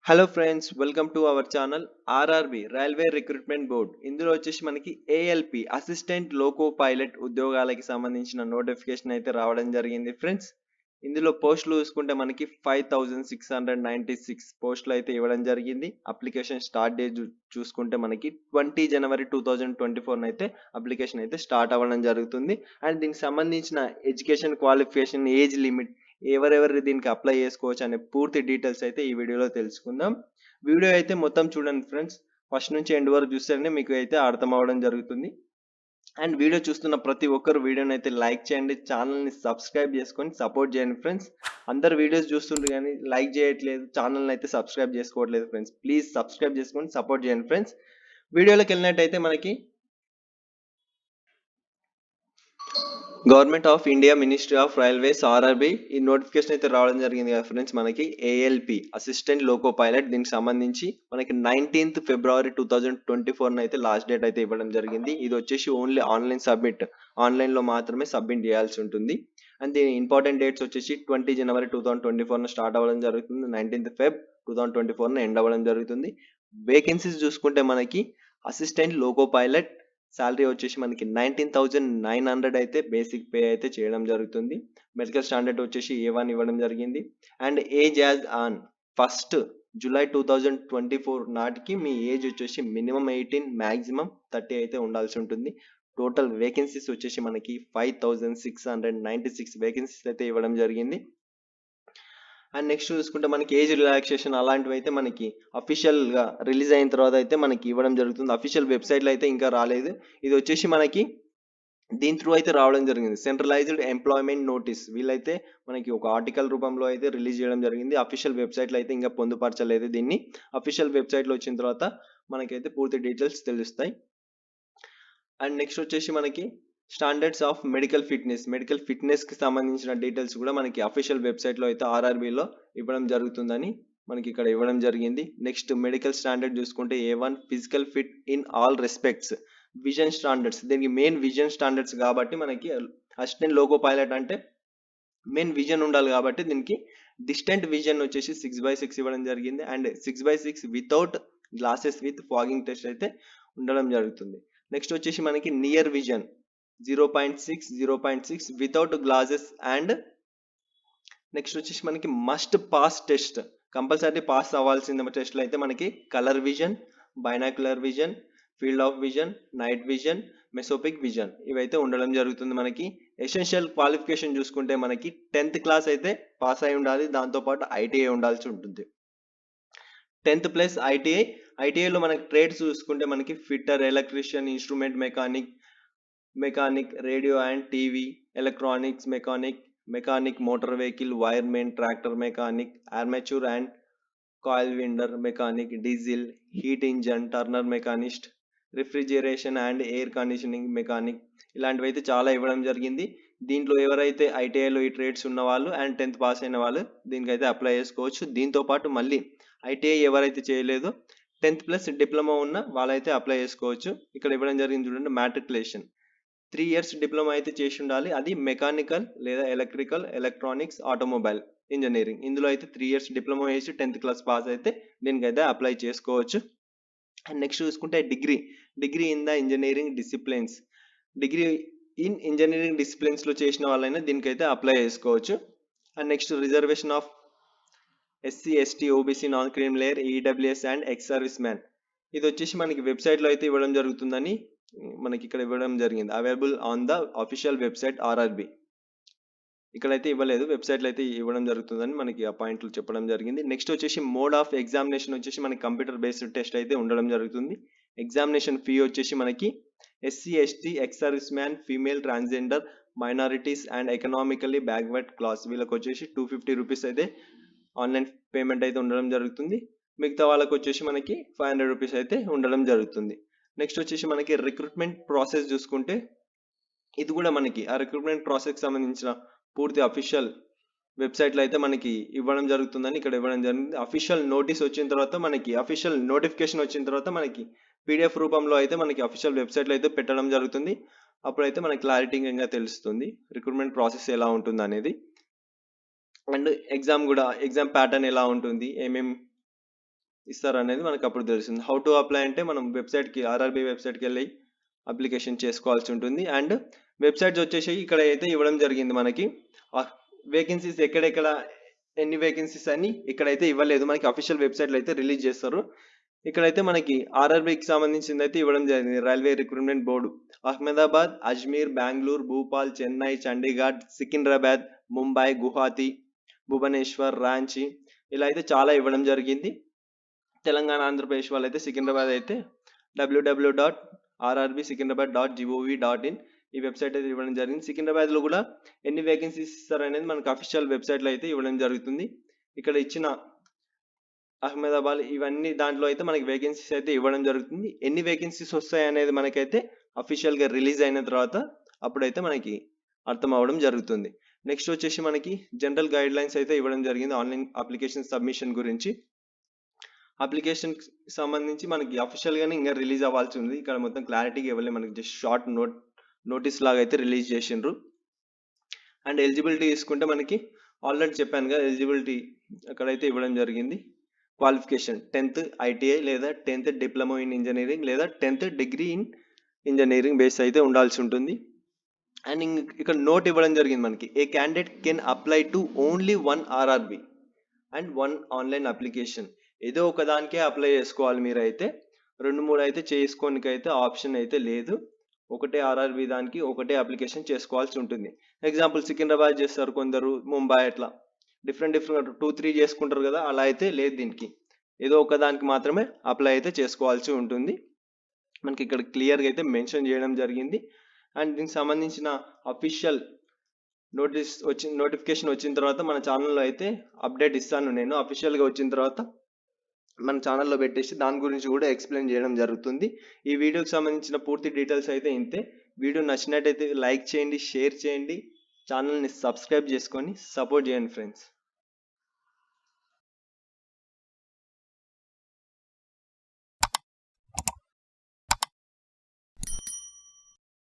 Hello friends, welcome to our channel RRB railway recruitment board. ఇందులో వచ్చేసి మనకి ALP assistant loco pilot ఉద్యోగాలకి సంబంధించిన నోటిఫికేషన్ అయితే రావడం జరిగింది ఫ్రెండ్స్. ఇందులో పోస్టులు చూసుకుంటే మనకి 5696 పోస్టులు అయితే ఇవ్వడం జరిగింది. అప్లికేషన్ స్టార్ట్ డేట్ చూసుకుంటే మనకి 20 జనవరి 2024 అయితే అప్లికేషన్ అయితే స్టార్ట్ అవ్వడం జరుగుతుంది. అండ్ దీనికి సంబంధించిన ఎడ్యుకేషన్ క్వాలిఫికేషన్, ఏజ్ లిమిట్, ఎవరెవరు దీనికి అప్లై చేసుకోవచ్చు అనే పూర్తి డీటెయిల్స్ అయితే ఈ వీడియోలో తెలుసుకుందాం. వీడియో అయితే మొత్తం చూడండి ఫ్రెండ్స్. ఫస్ట్ నుంచి ఎండ్ వరకు చూస్తేనే మీకు అయితే అర్థం అవ్వడం జరుగుతుంది. అండ్ వీడియో చూస్తున్న ప్రతి ఒక్కరు వీడియోని అయితే లైక్ చేయండి, ఛానల్ని సబ్స్క్రైబ్ చేసుకొని సపోర్ట్ చేయండి ఫ్రెండ్స్. అందరు వీడియోస్ చూస్తుండ్రు కానీ లైక్ చేయట్లేదు, ఛానల్ని అయితే సబ్స్క్రైబ్ చేసుకోవట్లేదు ఫ్రెండ్స్. ప్లీజ్ సబ్స్క్రైబ్ చేసుకొని సపోర్ట్ చేయండి ఫ్రెండ్స్. వీడియోలోకి వెళ్ళినట్టయితే మనకి government of India ministry of railways RRB ఈ నోటిఫికేషన్ అయితే రావడం జరిగింది కదా ఫ్రెండ్స్. మనకి ఏఎల్పి అసిస్టెంట్ లోకో పైలట్ దీనికి సంబంధించి మనకి 19th ఫిబ్రవరి 2024 అయితే లాస్ట్ డేట్ అయితే ఇవ్వడం జరిగింది. ఇది వచ్చేసి ఓన్లీ ఆన్లైన్ సబ్మిట్, ఆన్లైన్లో మాత్రమే సబ్మిట్ చేయాల్సి ఉంటుంది. అండ్ దీని ఇంపార్టెంట్ డేట్స్ వచ్చేసి 20 జనవరి 2024 స్టార్ట్ అవ్వడం జరుగుతుంది, 19th ఫెబ్ 2024 ఎండ్ అవ్వడం జరుగుతుంది. వేకెన్సీస్ చూసుకుంటే మనకి అసిస్టెంట్ లోకో పైలట్ శాలరీ వచ్చేసి మనకి 19,900 అయితే బేసిక్ పే అయితే చేయడం జరుగుతుంది. మెడికల్ స్టాండర్డ్ వచ్చేసి A1 ఇవ్వడం జరిగింది. And age as on 1st July 2024 నాటికి మీ ఏజ్ వచ్చేసి మినిమం 18, మ్యాక్సిమం 30 అయితే ఉండాల్సి ఉంటుంది. టోటల్ వేకెన్సీస్ వచ్చేసి మనకి 5696 వేకెన్సీస్ అయితే ఇవ్వడం జరిగింది. అండ్ నెక్స్ట్ చూసుకుంటే మనకి ఏజ్ రిలాక్సేషన్ అలాంటివి అయితే మనకి అఫీషియల్గా రిలీజ్ అయిన తర్వాత అయితే మనకి ఇవ్వడం జరుగుతుంది. అఫీషియల్ వెబ్సైట్లో అయితే ఇంకా రాలేదు. ఇది వచ్చేసి మనకి దీని త్రూ అయితే రావడం జరిగింది. సెంట్రలైజ్డ్ ఎంప్లాయ్మెంట్ నోటీస్ వీళ్ళైతే మనకి ఒక ఆర్టికల్ రూపంలో అయితే రిలీజ్ చేయడం జరిగింది. అఫీషియల్ వెబ్సైట్లో అయితే ఇంకా పొందుపరచలేదు దీన్ని. అఫీషియల్ వెబ్సైట్లో వచ్చిన తర్వాత మనకైతే పూర్తి డీటెయిల్స్ తెలుస్తాయి. అండ్ నెక్స్ట్ వచ్చేసి మనకి స్టాండర్డ్స్ ఆఫ్ మెడికల్ ఫిట్నెస్కి సంబంధించిన డీటెయిల్స్ కూడా మనకి అఫీషియల్ వెబ్సైట్లో అయితే ఆర్ఆర్బిలో ఇవ్వడం జరుగుతుందని మనకి ఇక్కడ ఇవ్వడం జరిగింది. నెక్స్ట్ మెడికల్ స్టాండర్డ్ చూసుకుంటే A1 physical fit in all respects. Vision standards, దీనికి మెయిన్ విజన్ స్టాండర్డ్స్ కాబట్టి మనకి అసిస్టెంట్ లోకో పైలట్ అంటే మెయిన్ విజన్ ఉండాలి కాబట్టి దీనికి డిస్టెంట్ విజన్ వచ్చేసి 6/6 ఇవ్వడం జరిగింది. And 6/6 without glasses with fogging test అయితే ఉండడం జరుగుతుంది. నెక్స్ట్ వచ్చేసి మనకి near vision 0.6 without glasses. And next వచ్చేసి మనకి must pass test, compulsory pass అవ్వాల్సిన టెస్ట్లు అయితే మనకి colour vision, binocular vision, field of vision, night vision, mesopic vision ఇవైతే ఉండడం జరుగుతుంది. మనకి ఎసెన్షియల్ క్వాలిఫికేషన్ చూసుకుంటే మనకి 10th క్లాస్ అయితే పాస్ అయి ఉండాలి, దాంతోపాటు ఐటీఐ ఉండాల్సి ఉంటుంది. 10th ప్లస్ ఐటీఐలో మనకి ట్రేడ్స్ చూసుకుంటే మనకి fitter, electrician, instrument mechanic, radio and TV, electronics mechanic, motor vehicle, wiremen, tractor mechanic, armature and coil winder mechanic, diesel, heat engine, turner machinist, refrigeration and air conditioning mechanic ఇలాంటివి అయితే చాలా ఇవ్వడం జరిగింది. దీంట్లో ఎవరైతే ఐటీఐలో ఈ ట్రేడ్స్ ఉన్న వాళ్ళు అండ్ 10th పాస్ అయిన వాళ్ళు దీనికైతే అప్లై చేసుకోవచ్చు. దీంతో పాటు మళ్ళీ ఐటీఐ ఎవరైతే చేయలేదో 10th ప్లస్ డిప్లొమా ఉన్న వాళ్ళైతే అప్లై చేసుకోవచ్చు. ఇక్కడ ఇవ్వడం జరిగింది చూడండి, మ్యాట్రికులేషన్ 3 years డిప్లొమా అయితే చేసి ఉండాలి. అది మెకానికల్ లేదా ఎలక్ట్రికల్, ఎలక్ట్రానిక్స్, ఆటోమొబైల్ ఇంజనీరింగ్ ఇందులో అయితే 3 years డిప్లొమా చేసి 10th క్లాస్ పాస్ అయితే దీనికైతే అప్లై చేసుకోవచ్చు. అండ్ నెక్స్ట్ చూసుకుంటే degree in the engineering disciplines, degree in engineering డిసిప్లిన్స్లో చేసిన వాళ్ళైనా దీనికైతే అప్లై చేసుకోవచ్చు. And next reservation of SC, ST, OBC, non cream layer, EWS and ex service man ఇది వచ్చేసి మనకి వెబ్సైట్లో అయితే ఇవ్వడం జరుగుతుందని మనకి ఇక్కడ ఇవ్వడం జరిగింది. Available on the official website RRB. ఇక్కడైతే ఇవ్వలేదు, వెబ్సైట్లో అయితే ఇవ్వడం జరుగుతుందని మనకి ఆ పాయింట్లు చెప్పడం జరిగింది. నెక్స్ట్ వచ్చేసి మోడ్ ఆఫ్ ఎగ్జామినేషన్ వచ్చేసి మనకి కంప్యూటర్ బేస్డ్ టెస్ట్ అయితే ఉండడం జరుగుతుంది. ఎగ్జామినేషన్ ఫీ వచ్చేసి మనకి SC, ST, X service man, female, transgender, minorities and economically backward class వీళ్ళకి వచ్చేసి 250 రూపీస్ అయితే ఆన్లైన్ పేమెంట్ అయితే ఉండడం జరుగుతుంది. మిగతా వాళ్ళకి వచ్చేసి మనకి 500 రూపీస్ అయితే ఉండడం జరుగుతుంది. నెక్స్ట్ వచ్చేసి మనకి రిక్రూట్మెంట్ ప్రాసెస్ చూసుకుంటే ఇది కూడా మనకి ఆ రిక్రూట్మెంట్ ప్రాసెస్కి సంబంధించిన పూర్తి అఫీషియల్ వెబ్సైట్లో అయితే మనకి ఇవ్వడం జరుగుతుందని ఇక్కడ ఇవ్వడం జరిగింది. అఫీషియల్ నోటీస్ వచ్చిన తర్వాత మనకి అఫీషియల్ నోటిఫికేషన్ వచ్చిన తర్వాత మనకి పీడిఎఫ్ రూపంలో అయితే మనకి అఫీషియల్ వెబ్సైట్లో అయితే పెట్టడం జరుగుతుంది. అప్పుడైతే మనకి క్లారిటీగా తెలుస్తుంది రిక్రూట్మెంట్ ప్రాసెస్ ఎలా ఉంటుంది అనేది. అండ్ ఎగ్జామ్ ప్యాటర్న్ ఎలా ఉంటుంది, ఏమేమి ఇస్తారు అనేది మనకు అప్పుడు తెలుస్తుంది. హౌ టు అప్లై అంటే మనం వెబ్సైట్కి ఆర్ఆర్బి వెబ్సైట్కి వెళ్ళి అప్లికేషన్ చేసుకోవాల్సి ఉంటుంది. అండ్ వెబ్సైట్స్ వచ్చేసి ఇక్కడ అయితే ఇవ్వడం జరిగింది మనకి. వేకెన్సీస్ ఎక్కడెక్కడ ఎన్ని వేకెన్సీస్ అని ఇక్కడైతే ఇవ్వలేదు, మనకి అఫీషియల్ వెబ్సైట్లో అయితే రిలీజ్ చేస్తారు. ఇక్కడైతే మనకి ఆర్ఆర్బికి సంబంధించింది అయితే ఇవ్వడం జరిగింది. Railway recruitment board Ahmedabad, Ajmer, Bengaluru, Bhopal, Chennai, Chandigarh, Secunderabad, Mumbai, Guwahati, Bhubaneswar, Ranchi ఇలా అయితే చాలా ఇవ్వడం జరిగింది. తెలంగాణ, ఆంధ్రప్రదేశ్ వాళ్ళైతే సికింద్రాబాద్ అయితే www.rrbsikindrabad.gov.in ఈ వెబ్సైట్ అయితే ఇవ్వడం జరిగింది. సికింద్రాబాద్లో కూడా ఎన్ని వేకెన్సీస్ ఇస్తారు అనేది మనకు అఫీషియల్ వెబ్సైట్లో అయితే ఇవ్వడం జరుగుతుంది. ఇక్కడ ఇచ్చిన అహ్మదాబాద్ ఇవన్నీ దాంట్లో అయితే మనకి వేకెన్సీస్ అయితే ఇవ్వడం జరుగుతుంది. ఎన్ని వేకెన్సీస్ వస్తాయి అనేది మనకైతే అఫీషియల్గా రిలీజ్ అయిన తర్వాత అప్పుడైతే మనకి అర్థం అవ్వడం జరుగుతుంది. నెక్స్ట్ వచ్చేసి మనకి జనరల్ గైడ్ లైన్స్ అయితే ఇవ్వడం జరిగింది ఆన్లైన్ అప్లికేషన్ సబ్మిషన్ గురించి. అప్లికేషన్ సంబంధించి మనకి అఫీషియల్గానే ఇంకా రిలీజ్ అవ్వాల్సి ఉంది. ఇక్కడ మొత్తం క్లారిటీగా ఇవ్వలేదు, మనకి జస్ట్ షార్ట్ నోటీస్ లాగా అయితే రిలీజ్ చేసిండ్రు. అండ్ ఎలిజిబిలిటీ తీసుకుంటే మనకి ఆల్రెడీ చెప్పాను కదా, ఎలిజిబిలిటీ అక్కడైతే ఇవ్వడం జరిగింది. క్వాలిఫికేషన్ 10th ITI లేదా 10th డిప్లొమా ఇన్ ఇంజనీరింగ్ లేదా 10th degree in engineering base అయితే ఉండాల్సి ఉంటుంది. అండ్ ఇక్కడ నోట్ ఇవ్వడం జరిగింది మనకి, a candidate can apply to only 1 RRB and 1 online application. ఏదో ఒక దానికే అప్లై చేసుకోవాలి మీరైతే, 2-3 అయితే చేసుకోనికి అయితే ఆప్షన్ అయితే లేదు. ఒకటే ఆర్ఆర్బి దానికి ఒకటే అప్లికేషన్ చేసుకోవాల్సి ఉంటుంది. ఎగ్జాంపుల్ సికింద్రాబాద్ చేస్తారు కొందరు, ముంబై, అట్లా డిఫరెంట్ 2-3 చేసుకుంటారు కదా, అలా అయితే లేదు. దీనికి ఏదో ఒక దానికి మాత్రమే అప్లై అయితే చేసుకోవాల్సి ఉంటుంది. మనకి ఇక్కడ క్లియర్గా అయితే మెన్షన్ చేయడం జరిగింది. అండ్ దీనికి సంబంధించిన అఫీషియల్ నోటిఫికేషన్ వచ్చిన తర్వాత మన ఛానల్లో అయితే అప్డేట్ ఇస్తాను నేను. అఫీషియల్గా వచ్చిన తర్వాత మన ఛానల్లో పెట్టేసి దాని గురించి కూడా ఎక్స్ప్లెయిన్ చేయడం జరుగుతుంది. ఈ వీడియోకి సంబంధించిన పూర్తి డీటెయిల్స్ అయితే ఇంతే. వీడియో నచ్చినట్టయితే లైక్ చేయండి, షేర్ చేయండి, ఛానల్ని సబ్స్క్రైబ్ చేసుకొని సపోర్ట్ చేయండి ఫ్రెండ్స్.